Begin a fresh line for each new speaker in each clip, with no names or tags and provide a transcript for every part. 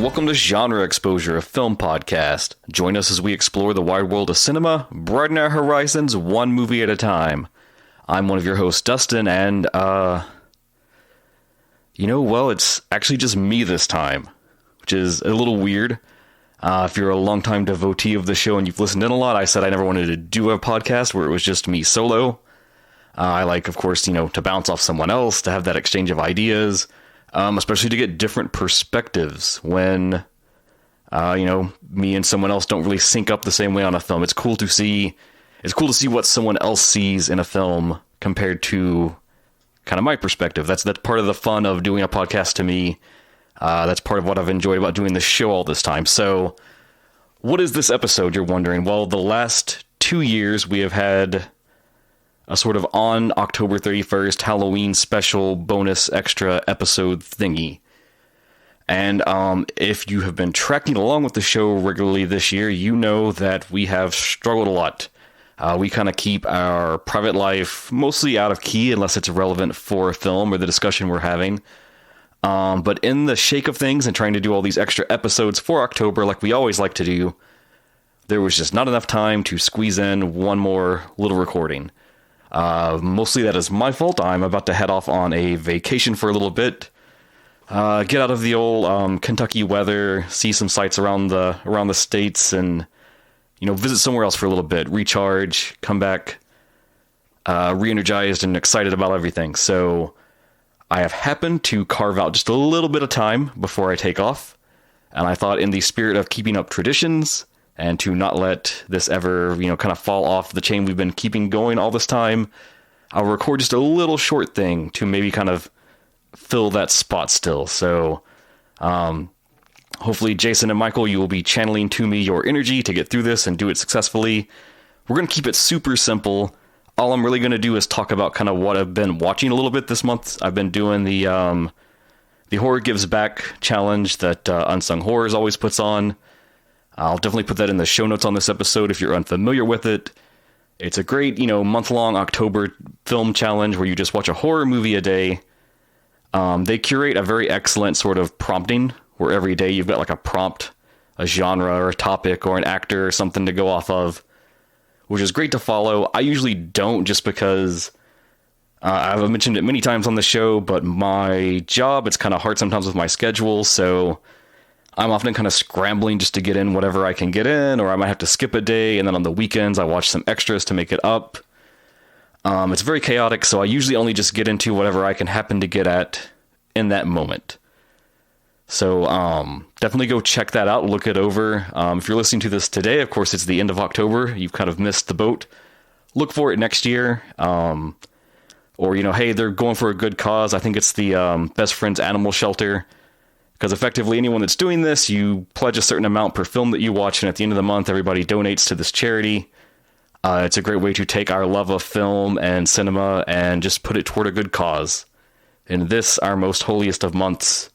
welcome to Genre Exposure, a film podcast. Join us as we explore the wide world of cinema, broaden our horizons one movie at a time. I'm one of your hosts, Dustin, and, it's actually just me this time, which is a little weird. If you're a longtime devotee of the show and you've listened in a lot, I said I never wanted to do a podcast where it was just me solo. I like, of course, to bounce off someone else, to have that exchange of ideas, especially to get different perspectives when, me and someone else don't really sync up the same way on a film. It's cool to see what someone else sees in a film compared to kind of my perspective. That's part of the fun of doing a podcast to me. That's part of what I've enjoyed about doing this show all this time. So what is this episode, you're wondering? Well, the last 2 years we have had a sort of on October 31st Halloween special bonus extra episode thingy. And if you have been tracking along with the show regularly this year, you know that we have struggled a lot. We kind of keep our private life mostly out of key unless it's relevant for a film or the discussion we're having. But in the shake of things and trying to do all these extra episodes for October like we always like to do, there was just not enough time to squeeze in one more little recording. Mostly that is my fault. I'm about to head off on a vacation for a little bit. Get out of the old Kentucky weather, see some sights around the states, and visit somewhere else for a little bit, recharge, come back re-energized and excited about everything. So I have happened to carve out just a little bit of time before I take off, and I thought in the spirit of keeping up traditions and to not let this ever, kind of fall off the chain we've been keeping going all this time, I'll record just a little short thing to maybe kind of fill that spot still. So, hopefully Jason and Michael, you will be channeling to me your energy to get through this and do it successfully. We're going to keep it super simple. All I'm really going to do is talk about kind of what I've been watching a little bit this month. I've been doing the Horror Gives Back challenge that Unsung Horrors always puts on. I'll definitely put that in the show notes on this episode if you're unfamiliar with it. It's a great, month-long October film challenge where you just watch a horror movie a day. They curate a very excellent sort of prompting where every day you've got like a prompt, a genre or a topic or an actor or something to go off of, which is great to follow. I usually don't just because I've mentioned it many times on the show, but my job, it's kind of hard sometimes with my schedule, so I'm often kind of scrambling just to get in whatever I can get in, or I might have to skip a day, and then on the weekends I watch some extras to make it up. It's very chaotic, so I usually only just get into whatever I can happen to get at in that moment. So definitely go check that out, look it over. If you're listening to this today, of course, it's the end of October. You've kind of missed the boat. Look for it next year. Or, hey, they're going for a good cause. I think it's the Best Friends Animal Shelter. Because effectively, anyone that's doing this, you pledge a certain amount per film that you watch, and at the end of the month, everybody donates to this charity. It's a great way to take our love of film and cinema and just put it toward a good cause. In this, our most holiest of months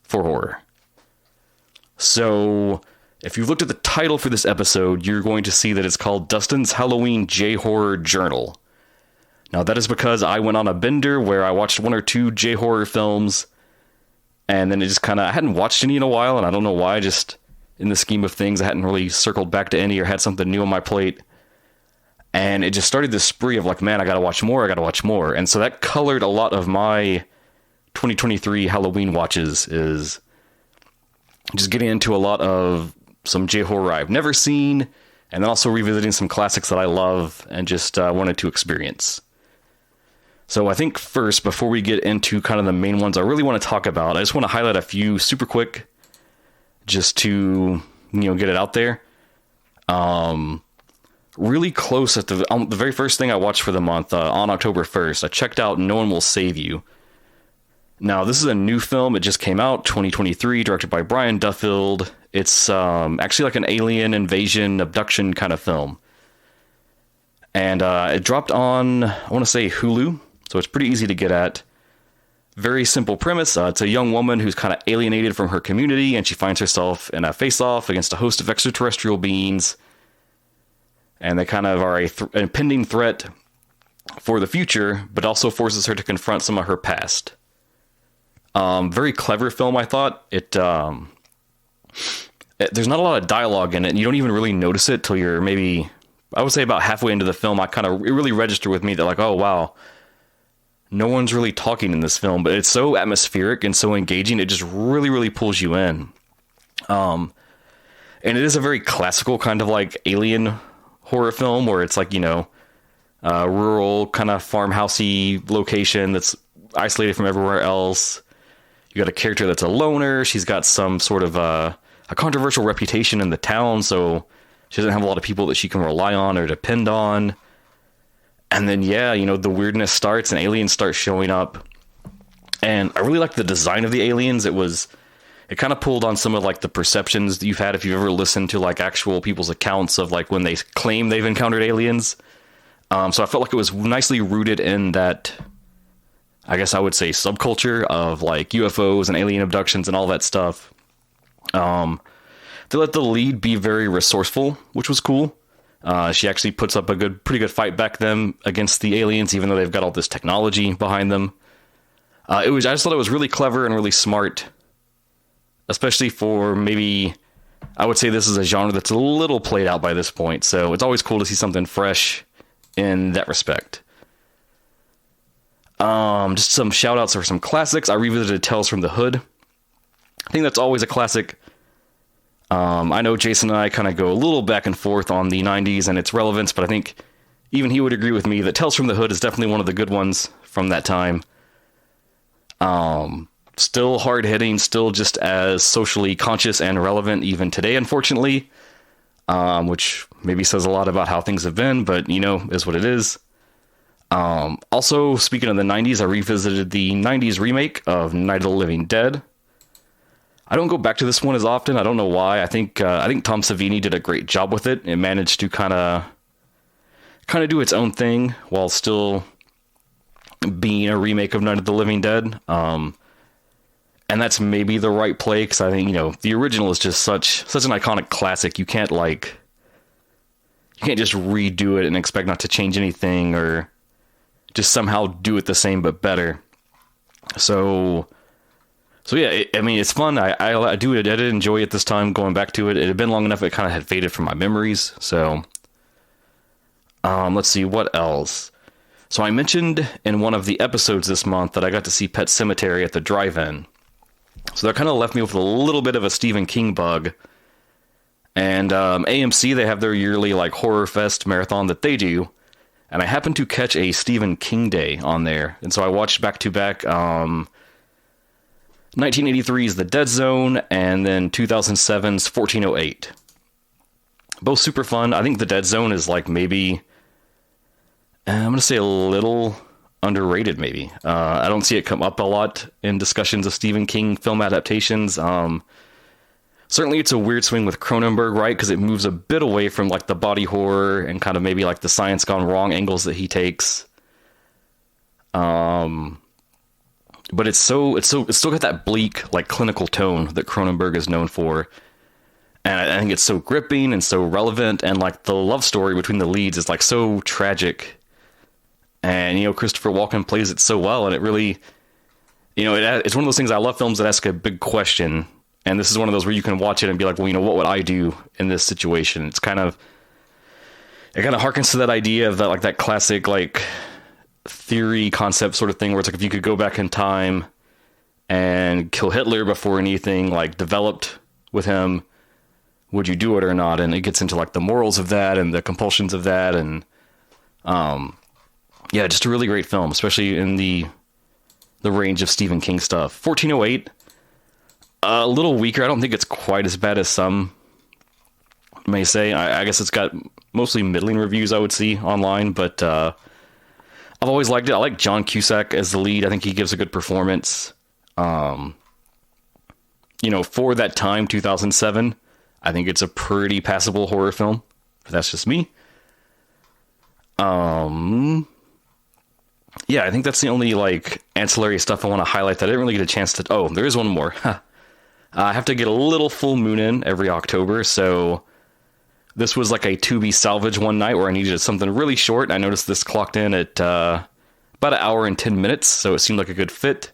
for horror. So, if you've looked at the title for this episode, you're going to see that it's called Dustin's Halloween J-Horror Journal. Now, that is because I went on a bender where I watched 1 or 2 J-Horror films, and then it just kind of, I hadn't watched any in a while, and I don't know why, just in the scheme of things, I hadn't really circled back to any or had something new on my plate. And it just started this spree of like, man, I gotta watch more. And so that colored a lot of my 2023 Halloween watches, is just getting into a lot of some J-horror I've never seen, and then also revisiting some classics that I love and just wanted to experience. So I think first, before we get into kind of the main ones I really want to talk about, I just want to highlight a few super quick, just to, get it out there. Really close at the very first thing I watched for the month, on October 1st, I checked out No One Will Save You. Now, this is a new film. It just came out, 2023, directed by Brian Duffield. It's actually like an alien invasion abduction kind of film. And it dropped on, I want to say, Hulu. So it's pretty easy to get at. Very simple premise. It's a young woman who's kind of alienated from her community, and she finds herself in a face-off against a host of extraterrestrial beings. And they kind of are an impending threat for the future, but also forces her to confront some of her past. Very clever film, I thought. It there's not a lot of dialogue in it, and you don't even really notice it till you're maybe, I would say about halfway into the film. It really registered with me that like, oh wow, no one's really talking in this film, but it's so atmospheric and so engaging. It just really, really pulls you in. And it is a very classical kind of like alien horror film where it's like, rural kind of farmhousey location that's isolated from everywhere else. You got a character that's a loner. She's got some sort of a controversial reputation in the town, so she doesn't have a lot of people that she can rely on or depend on. And then, the weirdness starts and aliens start showing up. And I really like the design of the aliens. It kind of pulled on some of like the perceptions that you've had if you've ever listened to like actual people's accounts of like when they claim they've encountered aliens. So I felt like it was nicely rooted in that, I guess I would say, subculture of like UFOs and alien abductions and all that stuff. They let the lead be very resourceful, which was cool. She actually puts up a pretty good fight back then against the aliens, even though they've got all this technology behind them. I just thought it was really clever and really smart, especially for maybe, I would say this is a genre that's a little played out by this point. So it's always cool to see something fresh in that respect. Just some shout outs for some classics. I revisited Tales from the Hood. I think that's always a classic. I know Jason and I kind of go a little back and forth on the 90s and its relevance, but I think even he would agree with me that Tales from the Hood is definitely one of the good ones from that time. Still hard-hitting, still just as socially conscious and relevant even today, unfortunately, which maybe says a lot about how things have been, but, is what it is. Also, speaking of the 90s, I revisited the 90s remake of Night of the Living Dead. I don't go back to this one as often. I don't know why. I think Tom Savini did a great job with it. It managed to kind of do its own thing while still being a remake of Night of the Living Dead. And that's maybe the right play, because I think, the original is just such an iconic classic. You can't just redo it and expect not to change anything or just somehow do it the same but better. So yeah, it's fun. I did enjoy it this time, going back to it. It had been long enough, it kind of had faded from my memories. So, let's see, what else? So I mentioned in one of the episodes this month that I got to see Pet Sematary at the drive-in. So that kind of left me with a little bit of a Stephen King bug. And AMC, they have their yearly like Horror Fest marathon that they do. And I happened to catch a Stephen King day on there. And so I watched back-to-back 1983's The Dead Zone, and then 2007's 1408. Both super fun. I think The Dead Zone is like maybe, I'm going to say a little underrated maybe. I don't see it come up a lot in discussions of Stephen King film adaptations. Certainly it's a weird swing with Cronenberg, right? Because it moves a bit away from like the body horror and kind of maybe like the science gone wrong angles that he takes. But it's still got that bleak, like clinical tone that Cronenberg is known for. And I think it's so gripping and so relevant, and like the love story between the leads is like so tragic. And, Christopher Walken plays it so well, and it really, it's one of those things. I love films that ask a big question. And this is one of those where you can watch it and be like, well, what would I do in this situation? It kind of harkens to that idea of that, like that classic, like theory concept sort of thing where it's like, if you could go back in time and kill Hitler before anything like developed with him, would you do it or not? And it gets into like the morals of that and the compulsions of that. And, just a really great film, especially in the range of Stephen King stuff. 1408, a little weaker. I don't think it's quite as bad as some may say. I guess it's got mostly middling reviews I would see online, but, I've always liked it. I like John Cusack as the lead. I think he gives a good performance. For that time, 2007, I think it's a pretty passable horror film. But that's just me. I think that's the only like ancillary stuff I want to highlight that I didn't really get a chance to. Oh, there is one more. I have to get a little full moon in every October, so this was like a to-be salvage one night where I needed something really short. I noticed this clocked in at about an hour and 10 minutes, so it seemed like a good fit.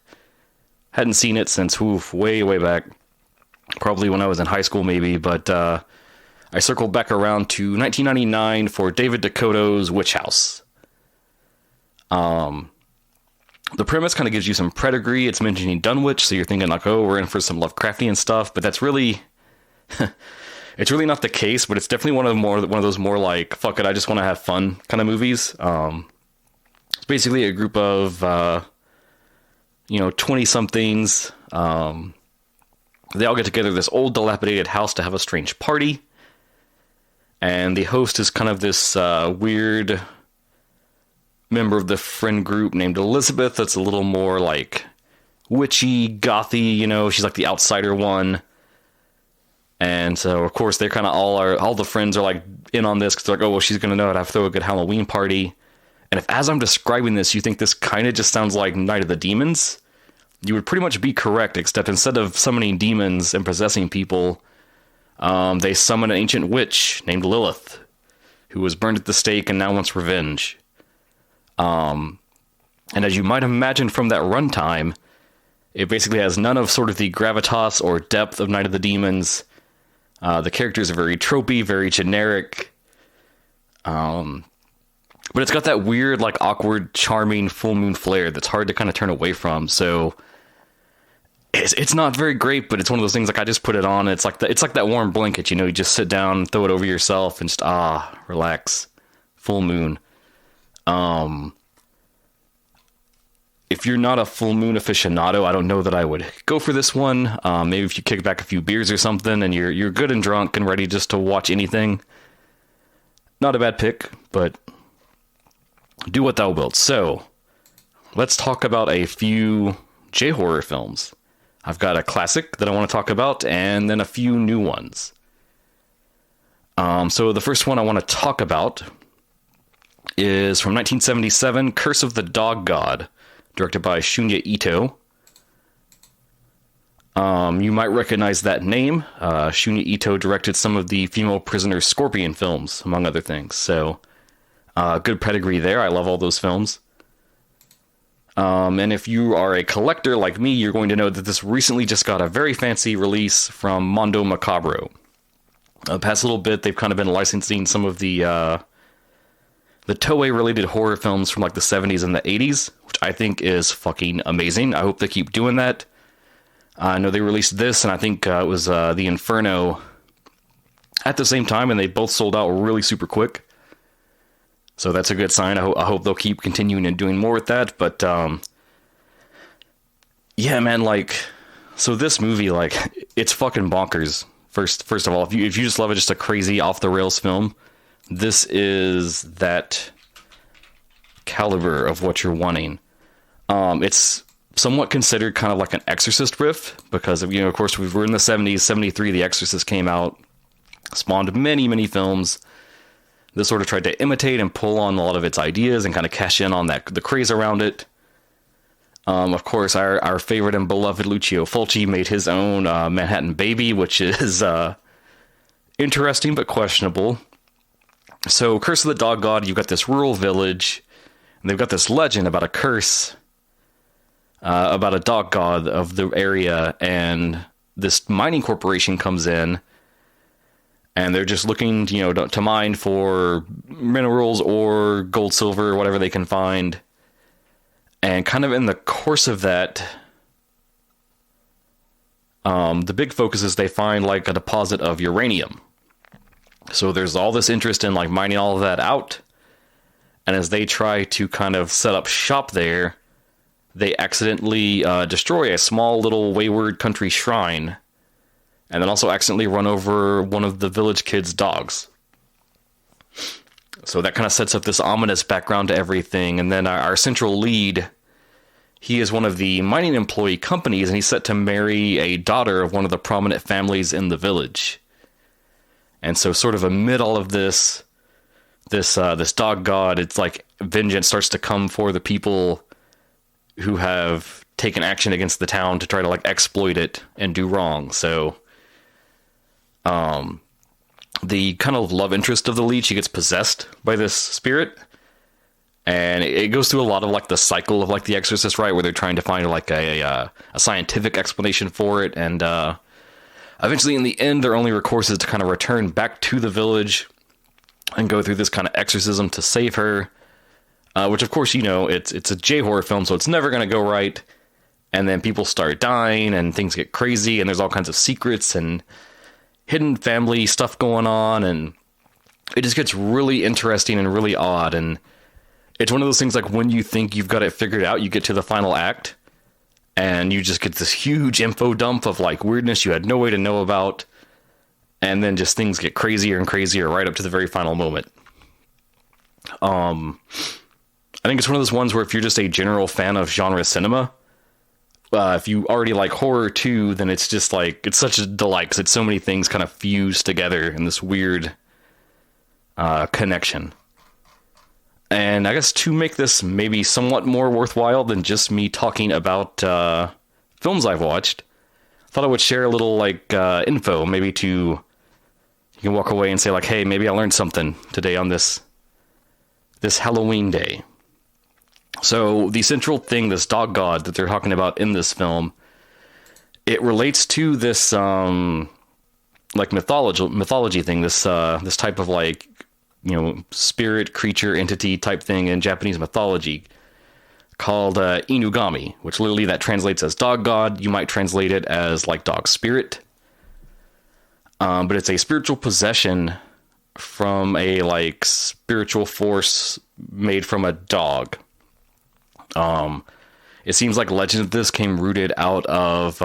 Hadn't seen it since way, way back. probably when I was in high school, maybe, but I circled back around to 1999 for David Dakota's Witch House. The premise kind of gives you some pedigree. It's mentioning Dunwich, so you're thinking like, oh, we're in for some Lovecraftian stuff, but that's really, it's really not the case. But it's definitely one of those more like, fuck it, I just want to have fun kind of movies. It's basically a group of 20-somethings. They all get together at this old dilapidated house to have a strange party, and the host is kind of this weird member of the friend group named Elizabeth that's a little more like witchy, gothy, she's like the outsider one. And so, of course, they're kind of all the friends are like in on this because they're like, oh, well, she's going to know how to throw a good Halloween party. And if, as I'm describing this, you think this kind of just sounds like Night of the Demons, you would pretty much be correct, except instead of summoning demons and possessing people, they summon an ancient witch named Lilith, who was burned at the stake and now wants revenge. And as you might imagine from that runtime, it basically has none of sort of the gravitas or depth of Night of the Demons. The characters are very tropey, very generic. But it's got that weird, like, awkward, charming full moon flare that's hard to kind of turn away from. So it's not very great, but it's one of those things like I just put it on. It's like that warm blanket, you just sit down, throw it over yourself, and just relax. Full moon. If you're not a full moon aficionado, I don't know that I would go for this one. Maybe if you kick back a few beers or something and you're good and drunk and ready just to watch anything, not a bad pick, but do what thou wilt. So let's talk about a few J-horror films. I've got a classic that I want to talk about and then a few new ones. So the first one I want to talk about is from 1977, Curse of the Dog God, directed by Shunya Ito. You might recognize that name. Shunya Ito directed some of the female prisoner Scorpion films, among other things. So, good pedigree there. I love all those films. And if you are a collector like me, you're going to know that this recently just got a very fancy release from Mondo Macabro. The past little bit, they've kind of been licensing some of the Toei-related horror films from like the 70s and the 80s, which I think is fucking amazing. I hope they keep doing that. I know they released this, and I think it was The Inferno at the same time, and they both sold out really super quick. So that's a good sign. I hope they'll keep continuing and doing more with that. But yeah, man, like, so this movie, like, it's fucking bonkers. First of all, if you just love it, just a crazy off the rails film, this is that caliber of what you're wanting. It's somewhat considered kind of like an Exorcist riff because of, of course, we were in the 70s, 73, The Exorcist came out, spawned many, many films. This sort of tried to imitate and pull on a lot of its ideas and kind of cash in on the craze around it. Of course, our favorite and beloved Lucio Fulci made his own Manhattan Baby, which is interesting but questionable. So, Curse of the Dog God, you've got this rural village, and they've got this legend about a curse, about a dog god of the area, and this mining corporation comes in, and they're just looking, to mine for minerals or gold, silver, whatever they can find. And kind of in the course of that, the big focus is they find like a deposit of uranium. So there's all this interest in like mining all of that out. And as they try to kind of set up shop there, they accidentally destroy a small little wayward country shrine. And then also accidentally run over one of the village kids' dogs. So that kind of sets up this ominous background to everything. And then our central lead, he is one of the mining employee companies, and he's set to marry a daughter of one of the prominent families in the village. And so sort of amid all of this dog god, it's like vengeance starts to come for the people who have taken action against the town to try to like exploit it and do wrong. So the kind of love interest of the lead, she gets possessed by this spirit, and it goes through a lot of like the cycle of like The Exorcist, right, where they're trying to find like a scientific explanation for it, and Eventually, in the end, their only recourse is to kind of return back to the village and go through this kind of exorcism to save her. Which, of course, it's a J-horror film, so it's never going to go right. And then people start dying, and things get crazy, and there's all kinds of secrets and hidden family stuff going on, and it just gets really interesting and really odd. And it's one of those things, like, when you think you've got it figured out, you get to the final act, and you just get this huge info dump of, like, weirdness you had no way to know about, and then just things get crazier and crazier right up to the very final moment. I think it's one of those ones where if you're just a general fan of genre cinema, if you already like horror too, then it's just like, it's such a delight because it's so many things kind of fused together in this weird connection. And I guess to make this maybe somewhat more worthwhile than just me talking about films I've watched, I thought I would share a little info, maybe you can walk away and say like, hey, maybe I learned something today on this Halloween day. So the central thing, this dog god that they're talking about in this film, it relates to this mythology thing, this type of spirit, creature, entity type thing in Japanese mythology called Inugami, which literally that translates as dog god. You might translate it as like dog spirit. But it's a spiritual possession from a spiritual force made from a dog. It seems like legend of this came rooted out of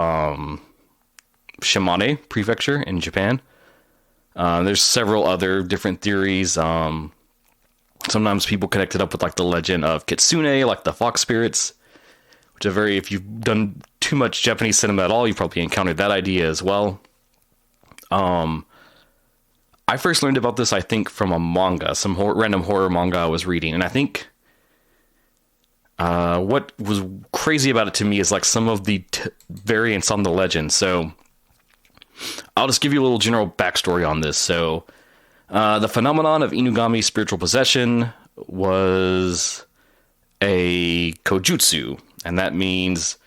Shimane Prefecture in Japan. There's several other different theories. Sometimes people connect it up with the legend of Kitsune, like the fox spirits, which are if you've done too much Japanese cinema at all, you've probably encountered that idea as well. I first learned about this, I think, from a manga, some random horror manga I was reading, and I think what was crazy about it to me is some of the variants on the legend. So I'll just give you a little general backstory on this. So the phenomenon of Inugami spiritual possession was a kojutsu, and that means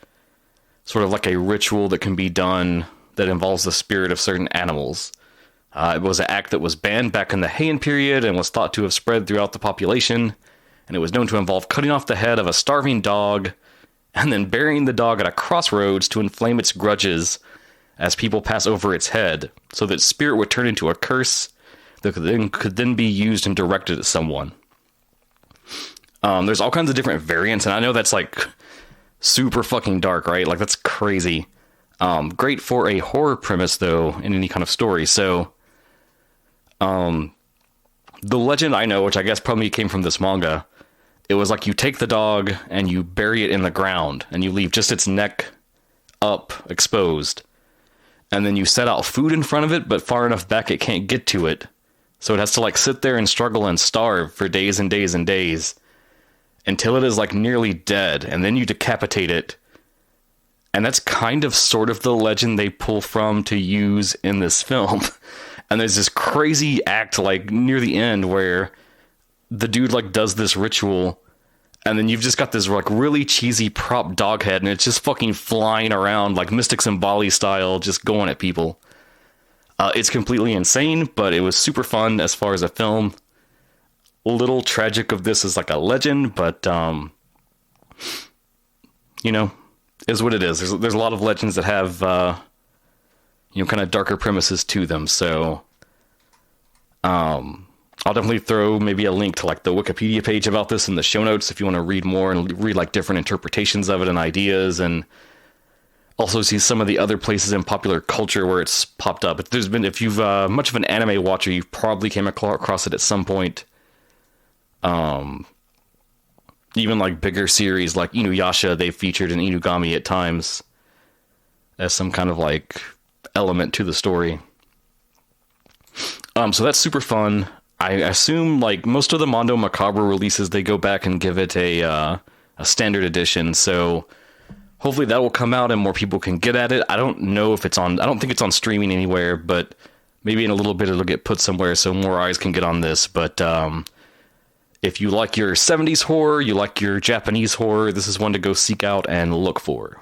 sort of like a ritual that can be done that involves the spirit of certain animals. It was an act that was banned back in the Heian period and was thought to have spread throughout the population. And it was known to involve cutting off the head of a starving dog and then burying the dog at a crossroads to inflame its grudges as people pass over its head, so that spirit would turn into a curse that could then be used and directed at someone. There's all kinds of different variants, and I know that's super fucking dark, right? That's crazy. Great for a horror premise, though, in any kind of story. So, the legend I know, which I guess probably came from this manga, it was you take the dog and you bury it in the ground and you leave just its neck up exposed. And then you set out food in front of it, but far enough back it can't get to it. So it has to sit there and struggle and starve for days and days and days until it is nearly dead. And then you decapitate it. And that's kind of sort of the legend they pull from to use in this film. And there's this crazy act near the end where the dude does this ritual, and then you've just got this really cheesy prop dog head, and it's just fucking flying around Mystics in Bali style, just going at people. It's completely insane, but it was super fun as far as a film. A little tragic of this is a legend, but is what it is. There's a lot of legends that have kind of darker premises to them. So I'll definitely throw maybe a link to the Wikipedia page about this in the show notes if you want to read more and read different interpretations of it and ideas, and also see some of the other places in popular culture where it's popped up. If you've much of an anime watcher, you've probably came across it at some point. Even bigger series like Inuyasha, they've featured an Inugami at times as some kind of element to the story. So that's super fun. I assume most of the Mondo Macabre releases, they go back and give it a standard edition. So hopefully that will come out and more people can get at it. I don't know if I don't think it's on streaming anywhere, but maybe in a little bit it'll get put somewhere so more eyes can get on this. But if you like your 70s horror, you like your Japanese horror, this is one to go seek out and look for.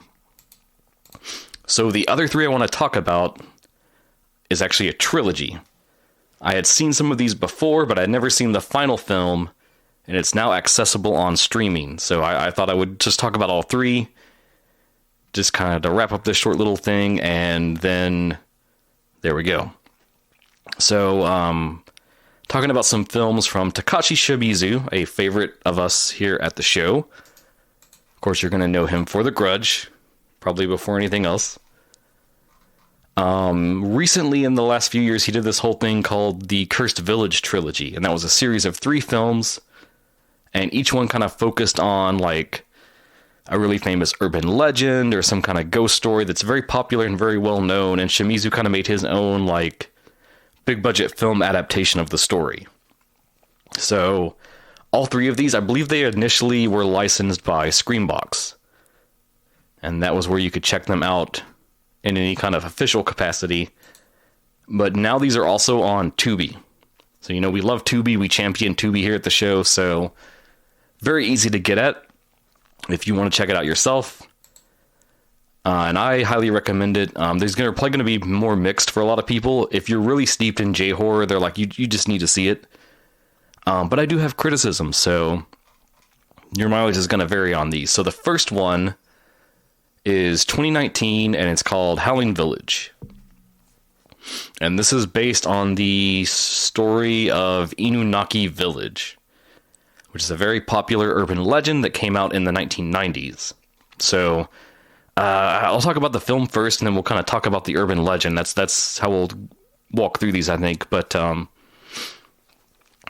So the other three I want to talk about is actually a trilogy. I had seen some of these before, but I'd never seen the final film, and it's now accessible on streaming. So I thought I would just talk about all three, just kind of to wrap up this short little thing, and then there we go. So, talking about some films from Takashi Shimizu, a favorite of us here at the show. Of course, you're going to know him for The Grudge, probably before anything else. Recently, in the last few years, he did this whole thing called the Cursed Village trilogy, and that was a series of 3 films, and each one kind of focused on, like, a really famous urban legend or some kind of ghost story that's very popular and very well known, and Shimizu kind of made his own, like, big budget film adaptation of the story. So, all 3 of these, I believe they initially were licensed by Screambox, and that was where you could check them out in any kind of official capacity. But now these are also on Tubi. So, you know, we love Tubi. We champion Tubi here at the show. So, very easy to get at if you want to check it out yourself. And I highly recommend it. There's probably going to be more mixed for a lot of people. If you're really steeped in J-horror, they're like, you just need to see it. But I do have criticism, so your mileage is going to vary on these. So the first one is 2019, and it's called Howling Village. And this is based on the story of Inunaki Village, which is a very popular urban legend that came out in the 1990s. So I'll talk about the film first, and then we'll kind of talk about the urban legend. That's how we'll walk through these, I think. But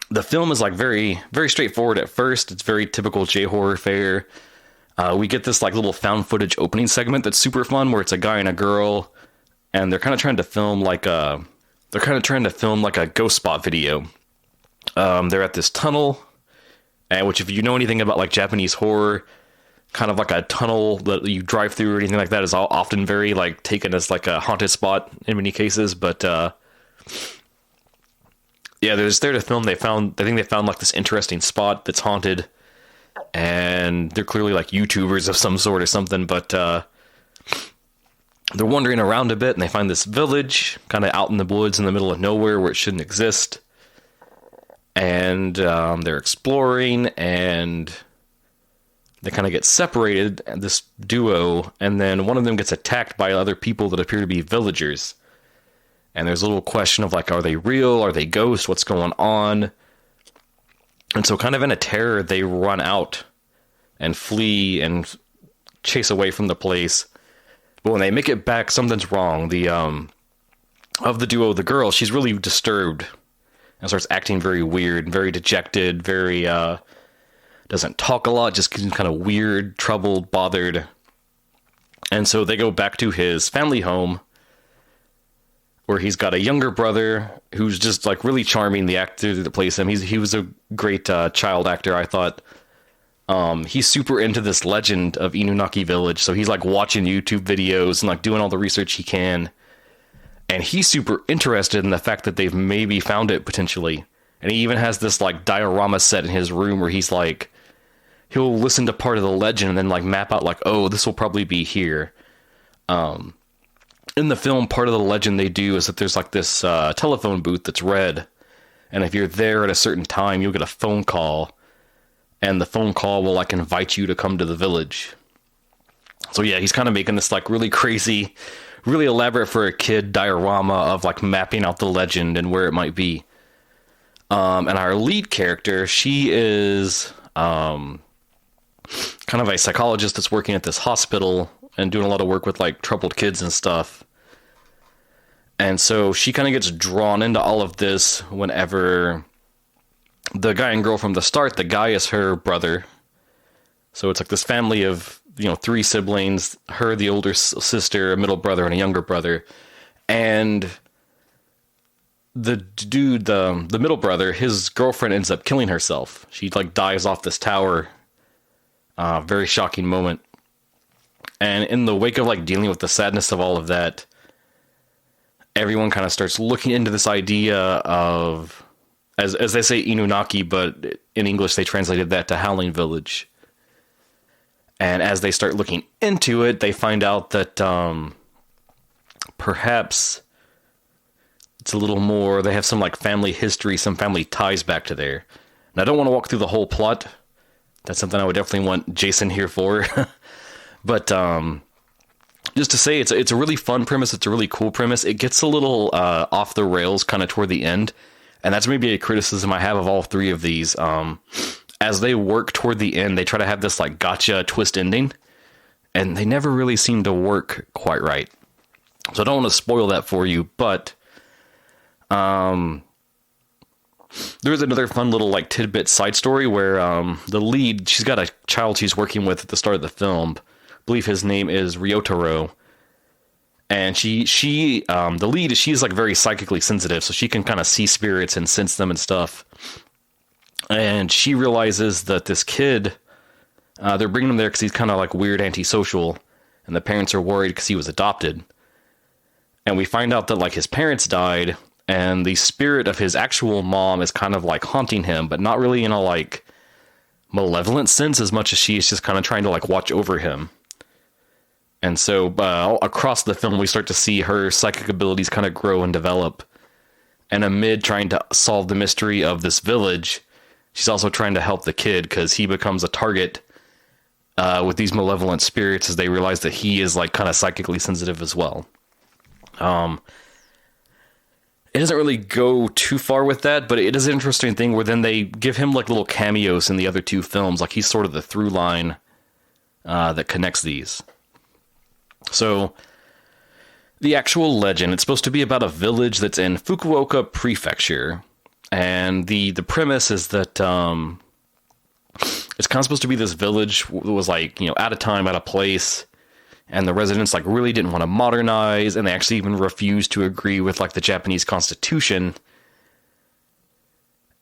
the film is like very, very straightforward at first. It's very typical J-horror fare. We get this like little found footage opening segment that's super fun, where it's a guy and a girl, and they're kind of trying to film like a ghost spot video. They're at this tunnel, which if you know anything about like Japanese horror, kind of like a tunnel that you drive through or anything like that is often very like taken as like a haunted spot in many cases. But yeah, they're just there to film. I think they found like this interesting spot that's haunted, and they're clearly like YouTubers of some sort or something, but they're wandering around a bit, and they find this village kind of out in the woods in the middle of nowhere where it shouldn't exist. And they're exploring, and they kind of get separated, this duo, and then one of them gets attacked by other people that appear to be villagers. And there's a little question of like, are they real? Are they ghosts? What's going on? And so kind of in a terror, they run out and flee and chase away from the place. But when they make it back, something's wrong. Of the duo, the girl, she's really disturbed and starts acting very weird, very dejected, very, doesn't talk a lot, just kind of weird, troubled, bothered. And so they go back to his family home, where he's got a younger brother who's just like really charming, the actor that plays him. He was a great child actor, I thought. He's super into this legend of Inunaki Village, so he's like watching YouTube videos and like doing all the research he can. And he's super interested in the fact that they've maybe found it potentially. And he even has this like diorama set in his room where he's like, he'll listen to part of the legend and then like map out like, oh, this will probably be here. In the film, part of the legend they do is that there's like this telephone booth that's red. And if you're there at a certain time, you'll get a phone call. And the phone call will like invite you to come to the village. So yeah, he's kind of making this like really crazy, really elaborate for a kid diorama of like mapping out the legend and where it might be. And our lead character, she is kind of a psychologist that's working at this hospital and doing a lot of work with like troubled kids and stuff. And so she kind of gets drawn into all of this whenever the guy and girl from the start, the guy is her brother. So it's like this family of, 3 siblings, her, the older sister, a middle brother, and a younger brother. And the dude, the middle brother, his girlfriend ends up killing herself. She like dives off this tower. Very shocking moment. And in the wake of like dealing with the sadness of all of that, everyone kind of starts looking into this idea of, as they say, Inunaki, but in English they translated that to Howling Village. And as they start looking into it, they find out that perhaps It's a little more, they have some like family history, some family ties back to there. And I don't want to walk through the whole plot. That's something I would definitely want Jason here for. But just to say, it's a really fun premise. It's a really cool premise. It gets a little off the rails kind of toward the end. And that's maybe a criticism I have of all three of these. As they work toward the end, they try to have this like gotcha twist ending. And they never really seem to work quite right. So I don't want to spoil that for you, but there's another fun little like tidbit side story where the lead, she's got a child she's working with at the start of the film. I believe his name is Ryotaro. And she the lead, she's like very psychically sensitive, so she can kind of see spirits and sense them and stuff. And she realizes that this kid, they're bringing him there because he's kind of like weird, antisocial, and the parents are worried because he was adopted. And we find out that like his parents died, and the spirit of his actual mom is kind of like haunting him, but not really in a like malevolent sense as much as she is just kind of trying to like watch over him. And so across the film, we start to see her psychic abilities kind of grow and develop. And amid trying to solve the mystery of this village, she's also trying to help the kid because he becomes a target with these malevolent spirits as they realize that he is like kind of psychically sensitive as well. It doesn't really go too far with that, but it is an interesting thing where then they give him like little cameos in the other two films. Like he's sort of the through line that connects these. So the actual legend, it's supposed to be about a village that's in Fukuoka Prefecture. And the premise is that it's kind of supposed to be this village that was like, at a time, at a place. And the residents like really didn't want to modernize, and they actually even refused to agree with like the Japanese constitution.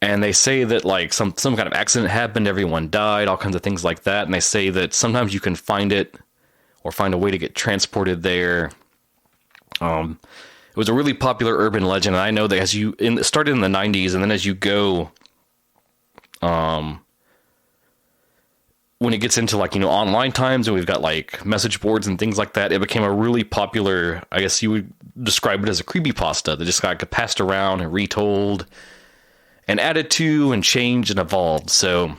And they say that like some kind of accident happened, everyone died, all kinds of things like that. And they say that sometimes you can find it or find a way to get transported there. It was a really popular urban legend, and I know that it started in the 90s, and then as you go, when it gets into like, online times, and we've got like message boards and things like that, it became a really popular, I guess you would describe it as a creepypasta that just got passed around and retold and added to and changed and evolved. So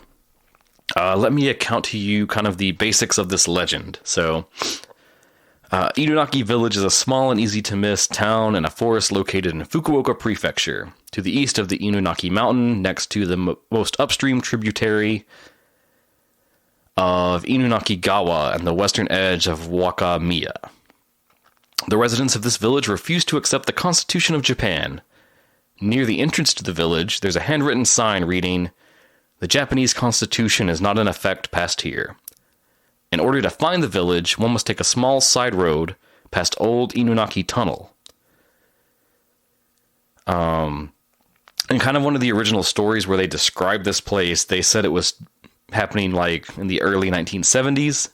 let me account to you kind of the basics of this legend. So Inunaki Village is a small and easy to miss town and a forest located in Fukuoka Prefecture, to the east of the Inunaki Mountain, next to the most upstream tributary of Inunaki-gawa and the western edge of Wakamiya. The residents of this village refuse to accept the Constitution of Japan. Near the entrance to the village, there's a handwritten sign reading, "The Japanese Constitution is not in effect past here." In order to find the village, one must take a small side road past Old Inunaki Tunnel. And kind of one of the original stories where they described this place, they said it was happening like in the early 1970s.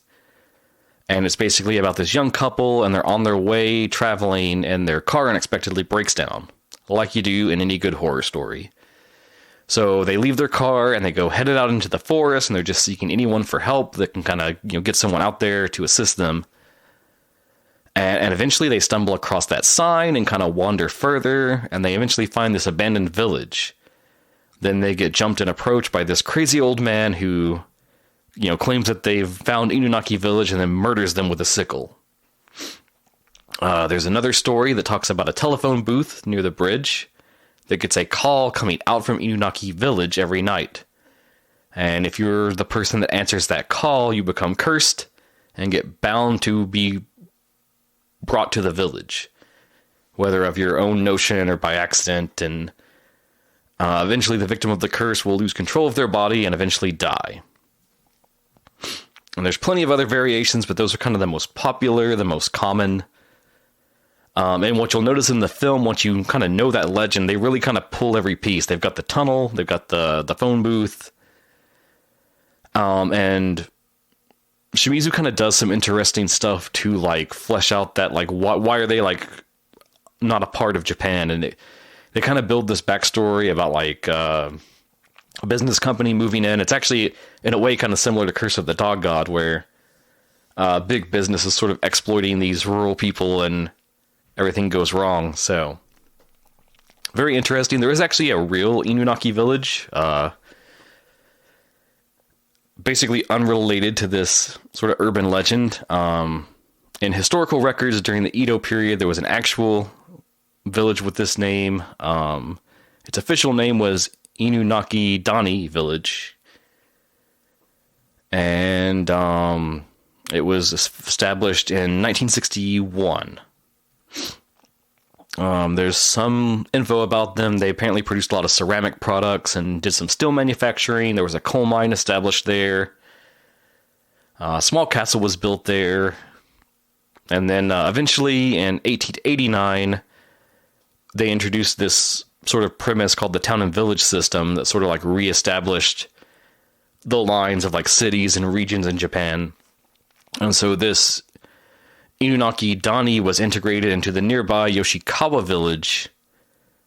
And it's basically about this young couple, and they're on their way traveling, and their car unexpectedly breaks down, like you do in any good horror story. So they leave their car and they go headed out into the forest, and they're just seeking anyone for help that can kind of, get someone out there to assist them. And eventually they stumble across that sign and kind of wander further, and they eventually find this abandoned village. Then they get jumped and approached by this crazy old man who, claims that they've found Inunaki Village and then murders them with a sickle. There's another story that talks about a telephone booth near the bridge that gets a call coming out from Inunaki Village every night. And if you're the person that answers that call, you become cursed and get bound to be brought to the village, whether of your own notion or by accident. And eventually the victim of the curse will lose control of their body and eventually die. And there's plenty of other variations, but those are kind of the most popular, the most common. And what you'll notice in the film, once you kind of know that legend, they really kind of pull every piece. They've got the tunnel, they've got the phone booth. And Shimizu kind of does some interesting stuff to like flesh out that like why are they like not a part of Japan, and they kind of build this backstory about like a business company moving in. It's actually in a way kind of similar to Curse of the Dog God, where big business is sort of exploiting these rural people and everything goes wrong. So very interesting. There is actually a real Inunaki village, basically unrelated to this sort of urban legend. In historical records during the Edo period, there was an actual village with this name. Its official name was Inunaki Dani Village. And it was established in 1961. There's some info about them. They apparently produced a lot of ceramic products and did some steel manufacturing. There was a coal mine established there. A small castle was built there. And then eventually in 1889, they introduced this sort of premise called the town and village system that sort of like reestablished the lines of like cities and regions in Japan. And so this Inunaki Dani was integrated into the nearby Yoshikawa village,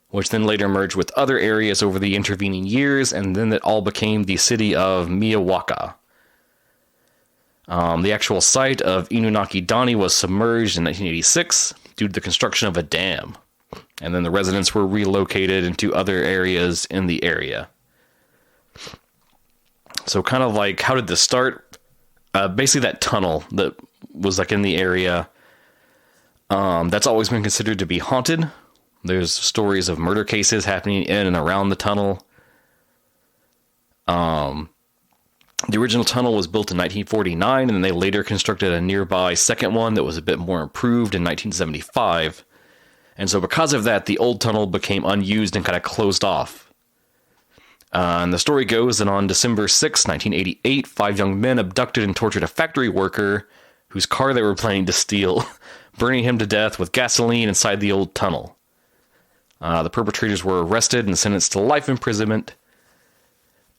which then later merged with other areas over the intervening years, and then it all became the city of Miyawaka. The actual site of Inunaki Dani was submerged in 1986 due to the construction of a dam, and then the residents were relocated into other areas in the area. So kind of like, how did this start? Basically that tunnel that was like in the area, that's always been considered to be haunted. There's stories of murder cases happening in and around the tunnel. The original tunnel was built in 1949, and then they later constructed a nearby second one that was a bit more improved in 1975. And so because of that, the old tunnel became unused and kind of closed off. And the story goes that on December 6, 1988, 5 young men abducted and tortured a factory worker whose car they were planning to steal, burning him to death with gasoline inside the old tunnel. The perpetrators were arrested and sentenced to life imprisonment.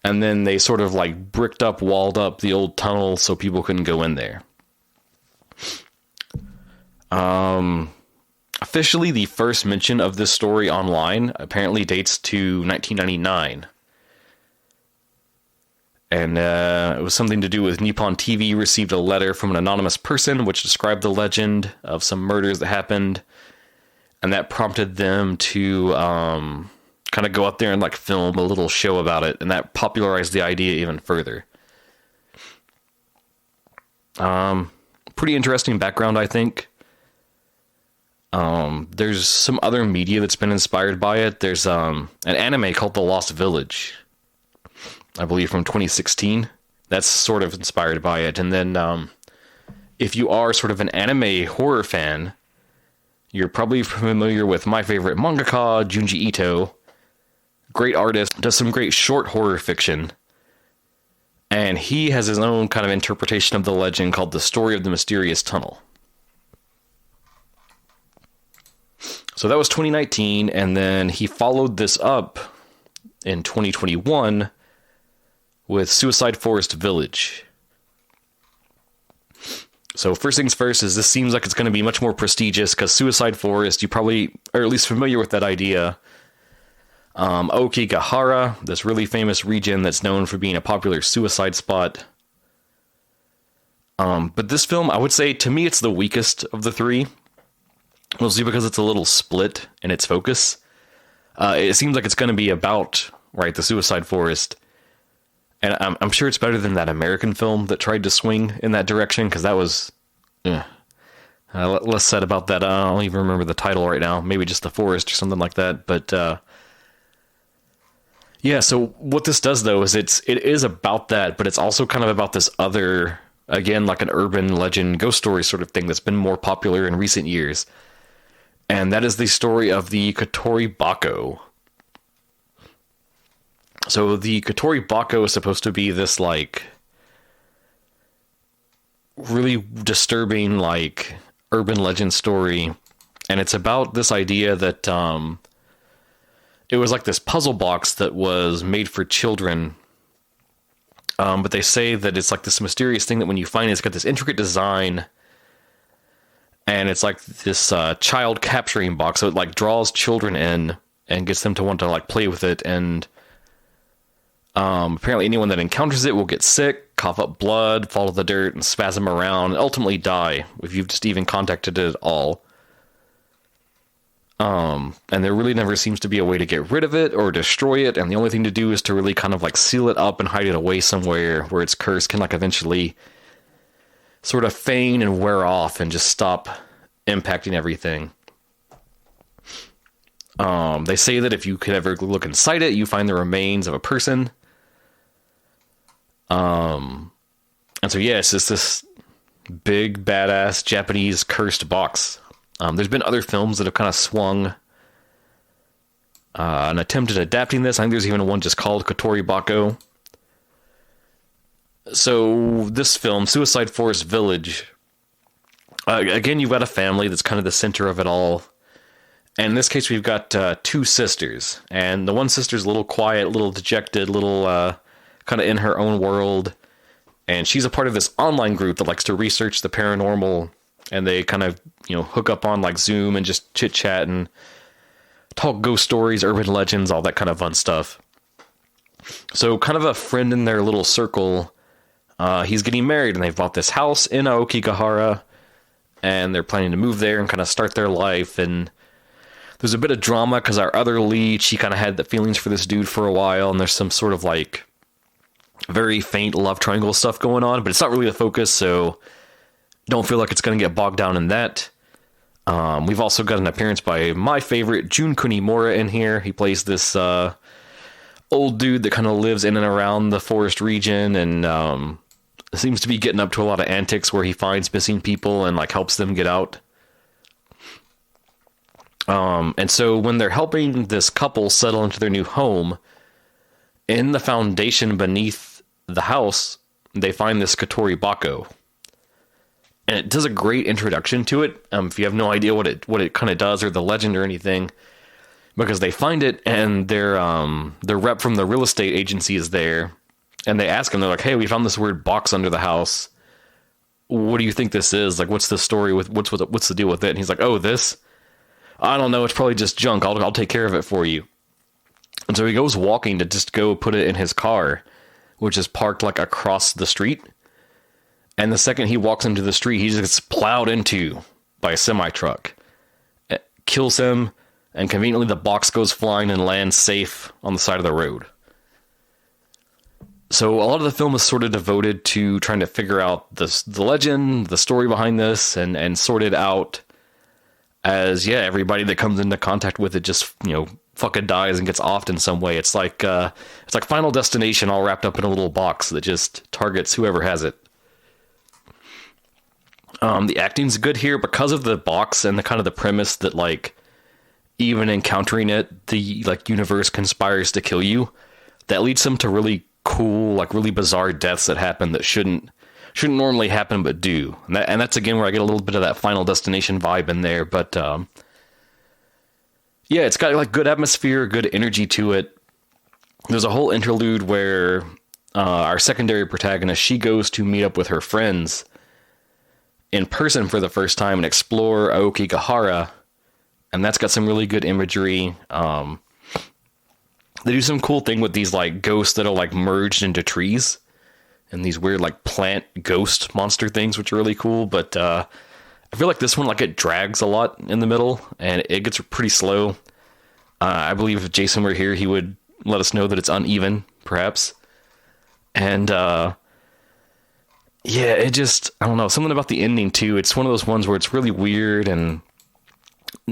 And then they sort of like bricked up, walled up the old tunnel so people couldn't go in there. Officially, the first mention of this story online apparently dates to 1999. And it was something to do with Nippon TV received a letter from an anonymous person which described the legend of some murders that happened. And that prompted them to kind of go up there and like film a little show about it. And that popularized the idea even further. Pretty interesting background, I think. There's some other media that's been inspired by it. There's an anime called The Lost Village, I believe from 2016. That's sort of inspired by it. And then if you are sort of an anime horror fan, you're probably familiar with my favorite mangaka, Junji Ito. Great artist, does some great short horror fiction. And he has his own kind of interpretation of the legend called The Story of the Mysterious Tunnel. So that was 2019, and then he followed this up in 2021 with Suicide Forest Village. So first things first is this seems like it's going to be much more prestigious because Suicide Forest, you probably are at least familiar with that idea. Aokigahara, this really famous region that's known for being a popular suicide spot. But this film, I would say, to me, it's the weakest of the three. Mostly because it's a little split in its focus. It seems like it's going to be about, right, the Suicide Forest. And I'm sure it's better than that American film that tried to swing in that direction, because that was less said about that. I don't even remember the title right now. Maybe just The Forest or something like that. But yeah, so what this does, though, is it is about that, but it's also kind of about this other, again, like an urban legend ghost story sort of thing that's been more popular in recent years. And that is the story of the Kotori Bako. So the Kotori Bako is supposed to be this, like, really disturbing, like, urban legend story. And it's about this idea that it was like this puzzle box that was made for children. But they say that it's like this mysterious thing that when you find it, it's got this intricate design. And it's like this child capturing box. So it like draws children in and gets them to want to like play with it. And apparently anyone that encounters it will get sick, cough up blood, fall to the dirt, and spasm around, and ultimately die if you've just even contacted it at all. And there really never seems to be a way to get rid of it or destroy it, and the only thing to do is to really kind of like seal it up and hide it away somewhere where its curse can like eventually sort of feign and wear off and just stop impacting everything. They say that if you could ever look inside it, you find the remains of a person. And so yeah, it's just this big, badass Japanese cursed box. There's been other films that have kind of swung an attempt at adapting this. I think there's even one just called Kotori Bako. So this film, Suicide Forest Village, again, you've got a family that's kind of the center of it all. And in this case, we've got two sisters. And the one sister's a little quiet, a little dejected, a little kind of in her own world. And she's a part of this online group that likes to research the paranormal. And they kind of, hook up on like Zoom and just chit chat and talk ghost stories, urban legends, all that kind of fun stuff. So kind of a friend in their little circle, he's getting married and they've bought this house in Aokigahara and they're planning to move there and kind of start their life. And there's a bit of drama because our other lead, she kind of had the feelings for this dude for a while, and there's some sort of like very faint love triangle stuff going on, but it's not really the focus, so don't feel like it's going to get bogged down in that. We've also got an appearance by my favorite, Jun Kunimura, in here. He plays this old dude that kind of lives in and around the forest region, and seems to be getting up to a lot of antics where he finds missing people and like helps them get out. And so when they're helping this couple settle into their new home, in the foundation beneath the house, they find this Kotori Bako. And it does a great introduction to it. If you have no idea what it kind of does or the legend or anything, because they find it and their rep from the real estate agency is there, and they ask him, they're like, "Hey, we found this weird box under the house. What do you think this is? Like, what's the story with what's the deal with it?" And he's like, "Oh, this? I don't know. It's probably just junk. I'll take care of it for you." And so he goes walking to just go put it in his car, which is parked like across the street. And the second he walks into the street, he just gets plowed into by a semi-truck. It kills him, and conveniently the box goes flying and lands safe on the side of the road. So a lot of the film is sort of devoted to trying to figure out the legend, the story behind this, and sort it out as, everybody that comes into contact with it just, fucking dies and gets offed in some way. It's like Final Destination all wrapped up in a little box that just targets whoever has it. The acting's good here because of the box and the kind of the premise that, like, even encountering it, the, like, universe conspires to kill you. That leads them to really cool, like, really bizarre deaths that happen that shouldn't normally happen but do. And that's, again, where I get a little bit of that Final Destination vibe in there. But, it's got, like, good atmosphere, good energy to it. There's a whole interlude where our secondary protagonist, she goes to meet up with her friends in person for the first time and explore Aokigahara, and that's got some really good imagery. They do some cool thing with these like ghosts that are like merged into trees, and these weird like plant ghost monster things, which are really cool. But I feel like this one, like, it drags a lot in the middle, and it gets pretty slow. I believe if Jason were here, he would let us know that it's uneven, perhaps. And it just, I don't know, something about the ending too. It's one of those ones where it's really weird and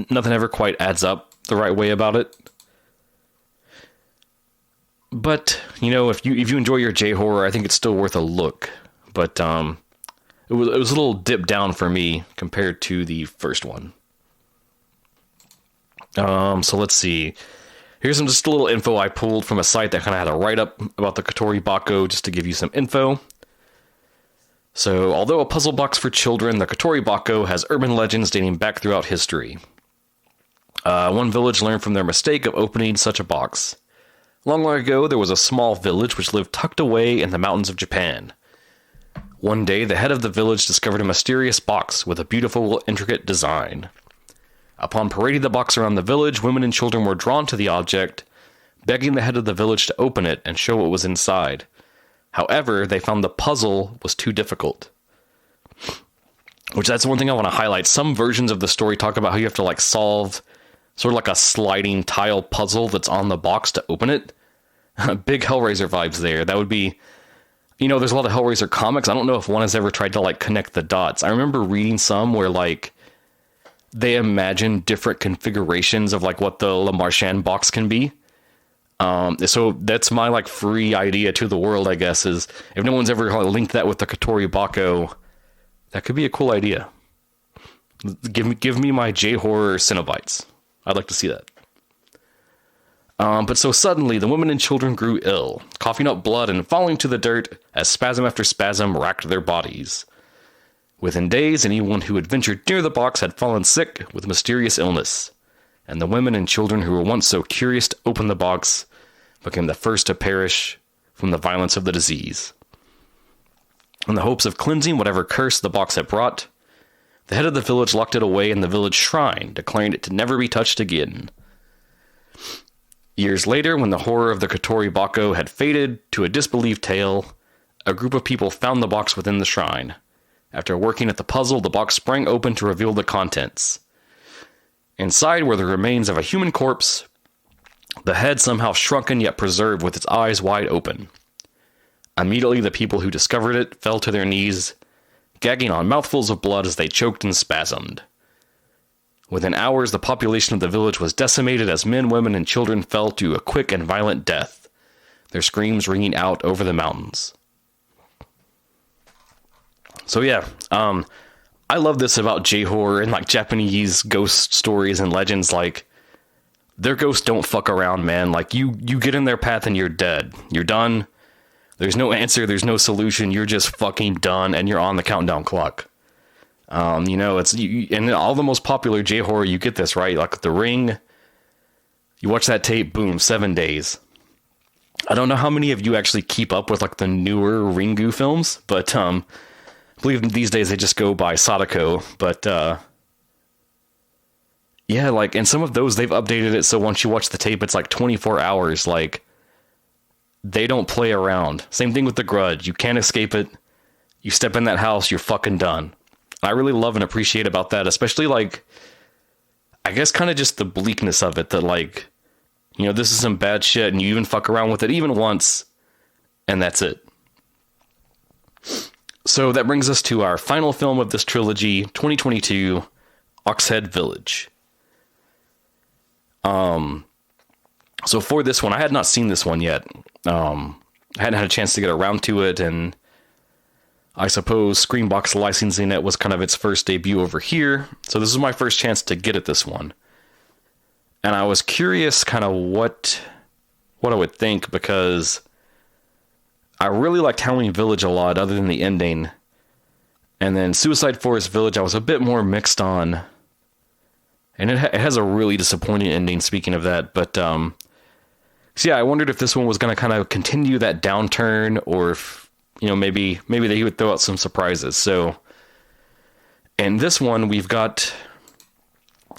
nothing ever quite adds up the right way about it. But, if you enjoy your J-horror, I think it's still worth a look. But it was a little dip down for me compared to the first one. So let's see. Here's just a little info I pulled from a site that kind of had a write-up about the Kotori Bako, just to give you some info. So, although a puzzle box for children, the Kotori Bako has urban legends dating back throughout history. One village learned from their mistake of opening such a box. Long ago, there was a small village which lived tucked away in the mountains of Japan. One day, the head of the village discovered a mysterious box with a beautiful, intricate design. Upon parading the box around the village, women and children were drawn to the object, begging the head of the village to open it and show what was inside. However, they found the puzzle was too difficult. Which, that's one thing I want to highlight. Some versions of the story talk about how you have to, like, solve sort of like a sliding tile puzzle that's on the box to open it. Big Hellraiser vibes there. That would be, there's a lot of Hellraiser comics. I don't know if one has ever tried to like connect the dots. I remember reading some where like they imagine different configurations of like what the Le Marchand box can be. So that's my like free idea to the world, I guess, is if no one's ever linked that with the Katori Bako, that could be a cool idea. Give me my J-horror Cenobites. I'd like to see that. But so suddenly, the women and children grew ill, coughing up blood and falling to the dirt as spasm after spasm racked their bodies. Within days, anyone who had ventured near the box had fallen sick with mysterious illness, and the women and children who were once so curious to open the box became the first to perish from the violence of the disease. In the hopes of cleansing whatever curse the box had brought, the head of the village locked it away in the village shrine, declaring it to never be touched again. Years later, when the horror of the Katori Bako had faded to a disbelieved tale, a group of people found the box within the shrine. After working at the puzzle, the box sprang open to reveal the contents. Inside were the remains of a human corpse, the head somehow shrunken yet preserved with its eyes wide open. Immediately, the people who discovered it fell to their knees, gagging on mouthfuls of blood as they choked and spasmed. Within hours, the population of the village was decimated as men, women, and children fell to a quick and violent death, their screams ringing out over the mountains. So yeah, I love this about J-horror and like Japanese ghost stories and legends. Like, their ghosts don't fuck around, man. Like, you get in their path and you're dead. You're done. There's no answer. There's no solution. You're just fucking done, and you're on the countdown clock. It's and all the most popular J-horror, you get this, right? Like The Ring. You watch that tape, boom, 7 days. I don't know how many of you actually keep up with like the newer Ringu films, but I believe these days they just go by Sadako. But yeah, like in some of those they've updated it so once you watch the tape, it's like 24 hours. Like, they don't play around. Same thing with The Grudge. You can't escape it. You step in that house, you're fucking done. I really love and appreciate about that, especially like, I guess kind of just the bleakness of it, that like, this is some bad shit and you even fuck around with it even once and that's it. So that brings us to our final film of this trilogy, 2022, Oxhead Village. So for this one, I had not seen this one yet. I hadn't had a chance to get around to it, and I suppose Screenbox licensing it was kind of its first debut over here. So this is my first chance to get at this one. And I was curious kind of what I would think, because I really liked Halloween Village a lot, other than the ending. And then Suicide Forest Village, I was a bit more mixed on. And it has a really disappointing ending, speaking of that. But, so yeah, I wondered if this one was going to kind of continue that downturn, or if, maybe they would throw out some surprises. So, in this one, we've got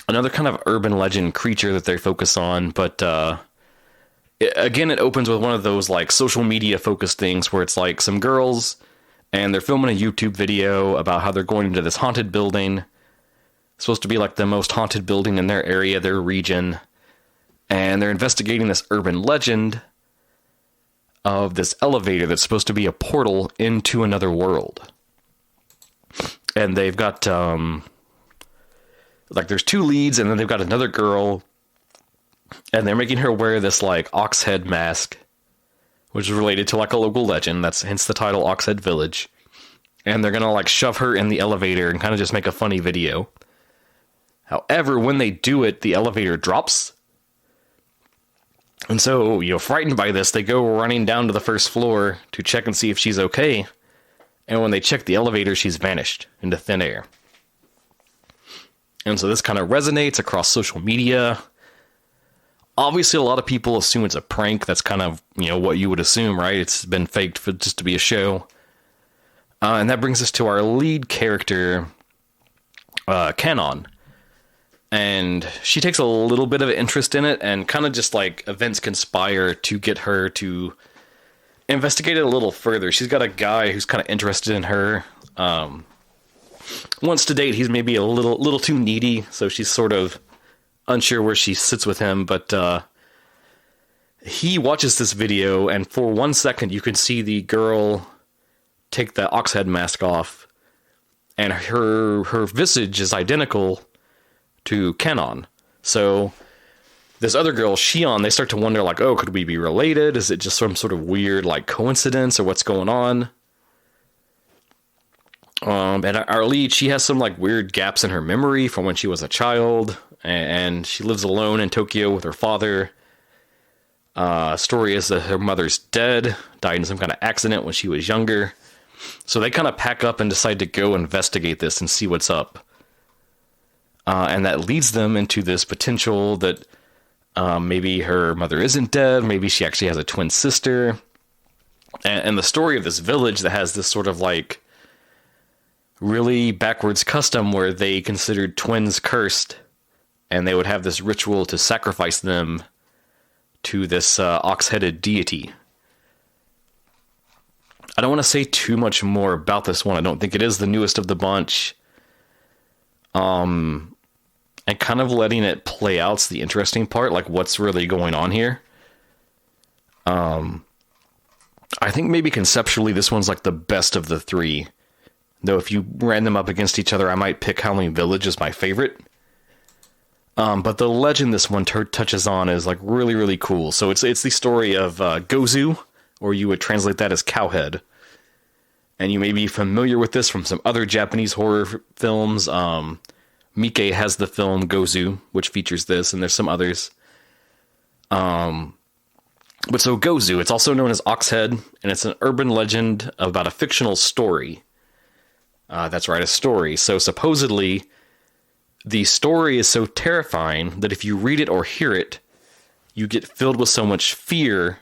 another kind of urban legend creature that they focus on, but, again, it opens with one of those, like, social media focused things where it's, like, some girls, and they're filming a YouTube video about how they're going into this haunted building. It's supposed to be, like, the most haunted building in their area, their region, and they're investigating this urban legend of this elevator that's supposed to be a portal into another world. And they've got, there's two leads, and then they've got another girl, and they're making her wear this, like, ox head mask, which is related to, like, a local legend. That's hence the title, Oxhead Village. And they're gonna, like, shove her in the elevator and kind of just make a funny video. However, when they do it, the elevator drops. And so, frightened by this, they go running down to the first floor to check and see if she's okay. And when they check the elevator, she's vanished into thin air. And so this kind of resonates across social media. Obviously, a lot of people assume it's a prank. That's kind of, what you would assume, right? It's been faked for just to be a show. And that brings us to our lead character, Canon. And she takes a little bit of interest in it, and kind of just like events conspire to get her to investigate it a little further. She's got a guy who's kind of interested in her. Once to date, he's maybe a little too needy, so she's sort of unsure where she sits with him, but he watches this video, and for 1 second you can see the girl take the ox head mask off, and her visage is identical to Canon. So this other girl, Shion, they start to wonder, like, oh, could we be related? Is it just some sort of weird, like, coincidence, or what's going on? And our lead, she has some, like, weird gaps in her memory from when she was a child, and she lives alone in Tokyo with her father. Story is that her mother's dead, died in some kind of accident when she was younger. So they kind of pack up and decide to go investigate this and see what's up. And that leads them into this potential that maybe her mother isn't dead, maybe she actually has a twin sister. And the story of this village that has this sort of, like, really backwards custom where they considered twins cursed, and they would have this ritual to sacrifice them to this ox-headed deity. I don't want to say too much more about this one. I don't think it is the newest of the bunch. And kind of letting it play out's the interesting part, like what's really going on here. I think maybe conceptually this one's like the best of the three. Though if you ran them up against each other, I might pick Howling Village as my favorite. But the legend this one touches on is like really, really cool. So it's the story of Gozu, or you would translate that as cowhead. And you may be familiar with this from some other Japanese horror films. Miike has the film Gozu, which features this, and there's some others. But so Gozu, it's also known as Oxhead, and it's an urban legend about a fictional story. That's right, a story. So supposedly, the story is so terrifying that if you read it or hear it, you get filled with so much fear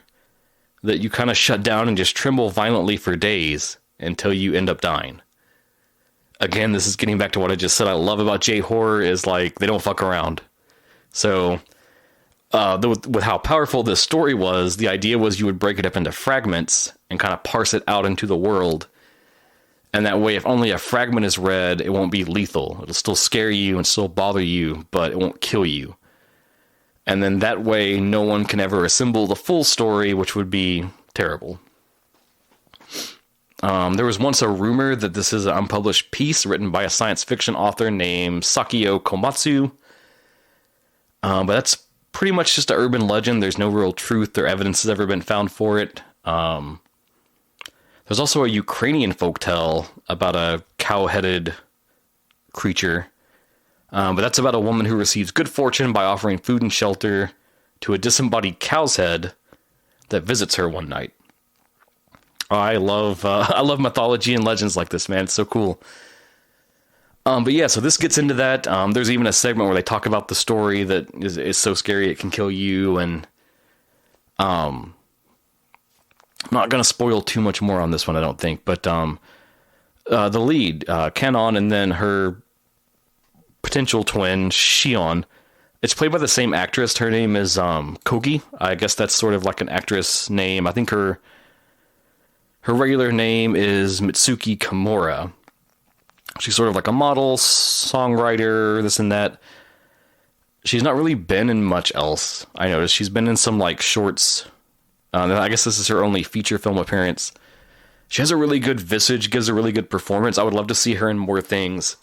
that you kind of shut down and just tremble violently for days until you end up dying. Again, this is getting back to what I just said I love about J-horror is, like, they don't fuck around. So, with how powerful this story was, the idea was you would break it up into fragments and kind of parse it out into the world. And that way, if only a fragment is read, it won't be lethal. It'll still scare you and still bother you, but it won't kill you. And then that way, no one can ever assemble the full story, which would be terrible. There was once a rumor that this is an unpublished piece written by a science fiction author named Sakio Komatsu. But that's pretty much just an urban legend. There's no real truth or evidence has ever been found for it. There's also a Ukrainian folktale about a cow-headed creature. But that's about a woman who receives good fortune by offering food and shelter to a disembodied cow's head that visits her one night. I love mythology and legends like this, man. It's so cool. But yeah, so this gets into that. There's even a segment where they talk about the story that is so scary it can kill you, and I'm not going to spoil too much more on this one, I don't think. But the lead, Canon, and then her potential twin, Shion, it's played by the same actress. Her name is Kogi. I guess that's sort of like an actress name. I think her regular name is Mitsuki Kimura. She's sort of like a model, songwriter, this and that. She's not really been in much else. I noticed she's been in some like shorts. I guess this is her only feature film appearance. She has a really good visage, gives a really good performance. I would love to see her in more things.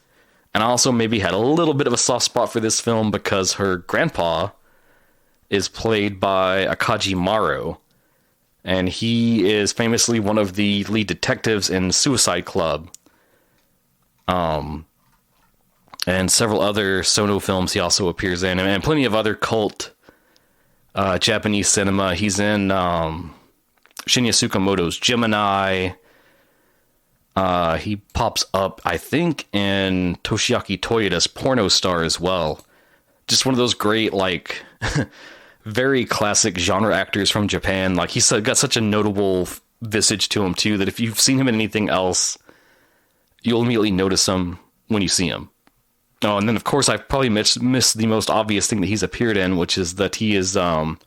And I also maybe had a little bit of a soft spot for this film because her grandpa is played by Akaji Maro. And he is famously one of the lead detectives in Suicide Club. And several other Sono films he also appears in. And plenty of other cult Japanese cinema. He's in Shinya Tsukamoto's Gemini. He pops up, I think, in Toshiaki Toyoda's Porno Star as well. Just one of those great, like... very classic genre actors from Japan. Like, he's got such a notable visage to him, too, that if you've seen him in anything else, you'll immediately notice him when you see him. Oh, and then, of course, I've probably missed the most obvious thing that he's appeared in, which is that he is Boss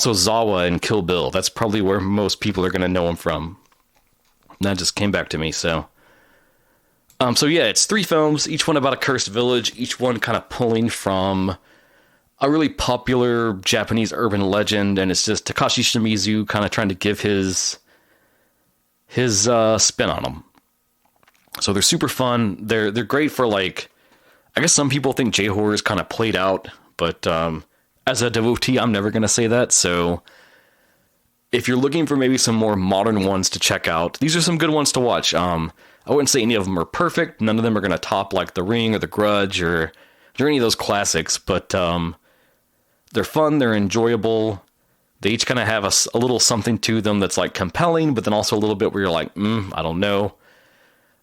Ozawa in Kill Bill. That's probably where most people are going to know him from. That just came back to me, so... So yeah, it's 3 films, each one about a cursed village, each one kind of pulling from a really popular Japanese urban legend, and it's just Takashi Shimizu kind of trying to give his spin on them. So they're super fun. They're great for, like, I guess some people think J-horror is kind of played out, but as a devotee, I'm never going to say that. So if you're looking for maybe some more modern ones to check out, these are some good ones to watch. I wouldn't say any of them are perfect. None of them are going to top, like, The Ring or The Grudge or any of those classics, but they're fun, they're enjoyable. They each kind of have a little something to them that's, like, compelling, but then also a little bit where you're like, I don't know.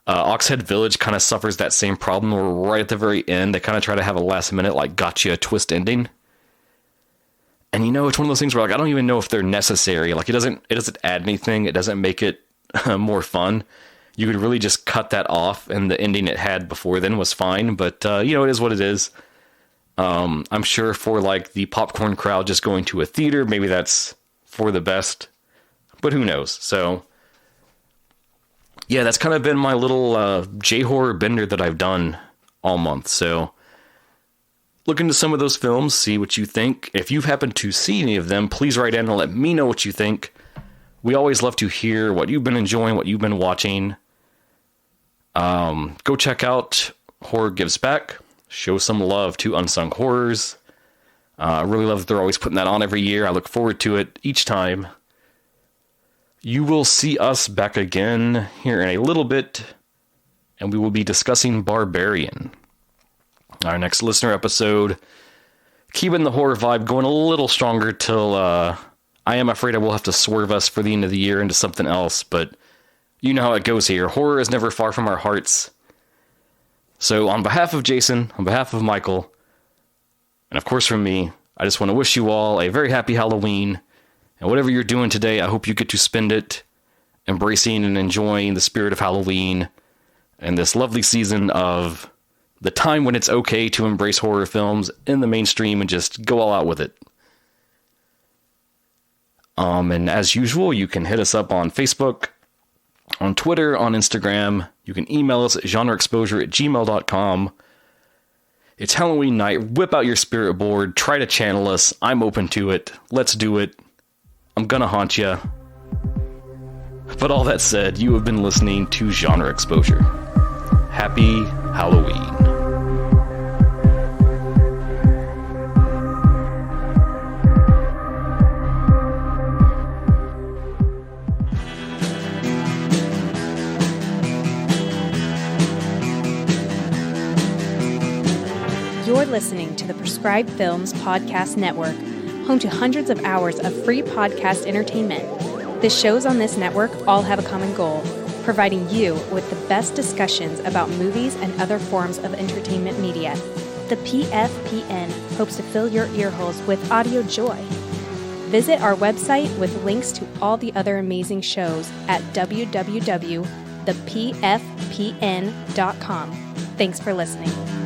Oxhead Village kind of suffers that same problem where right at the very end, they kind of try to have a last minute, like, gotcha twist ending. And, it's one of those things where, like, I don't even know if they're necessary. Like, it doesn't add anything. It doesn't make it more fun. You could really just cut that off, and the ending it had before then was fine. But, it is what it is. I'm sure for, like, the popcorn crowd just going to a theater, maybe that's for the best. But who knows? So, yeah, that's kind of been my little J-horror bender that I've done all month. So, look into some of those films, see what you think. If you've happened to see any of them, please write in and let me know what you think. We always love to hear what you've been enjoying, what you've been watching. Go check out Horror Gives Back. Show some love to Unsung Horrors. I really love that they're always putting that on every year. I look forward to it each time. You will see us back again here in a little bit, and we will be discussing Barbarian. Our next listener episode, keeping the horror vibe going a little stronger till I am afraid I will have to swerve us for the end of the year into something else, but you know how it goes here. Horror is never far from our hearts. So on behalf of Jason, on behalf of Michael, and of course from me, I just want to wish you all a very happy Halloween. And whatever you're doing today, I hope you get to spend it embracing and enjoying the spirit of Halloween and this lovely season of the time when it's okay to embrace horror films in the mainstream and just go all out with it. And as usual, you can hit us up on Facebook, on Twitter, on Instagram. You can email us at genreexposure@gmail.com. It's Halloween night. Whip out your spirit board. Try to channel us. I'm open to it. Let's do it. I'm gonna haunt ya. But all that said, you have been listening to Genre Exposure. Happy Halloween.
You're listening to the Prescribed Films Podcast Network, home to hundreds of hours of free podcast entertainment. The shows on this network all have a common goal, providing you with the best discussions about movies and other forms of entertainment media. The PFPN hopes to fill your earholes with audio joy. Visit our website with links to all the other amazing shows at www.thepfpn.com. Thanks for listening.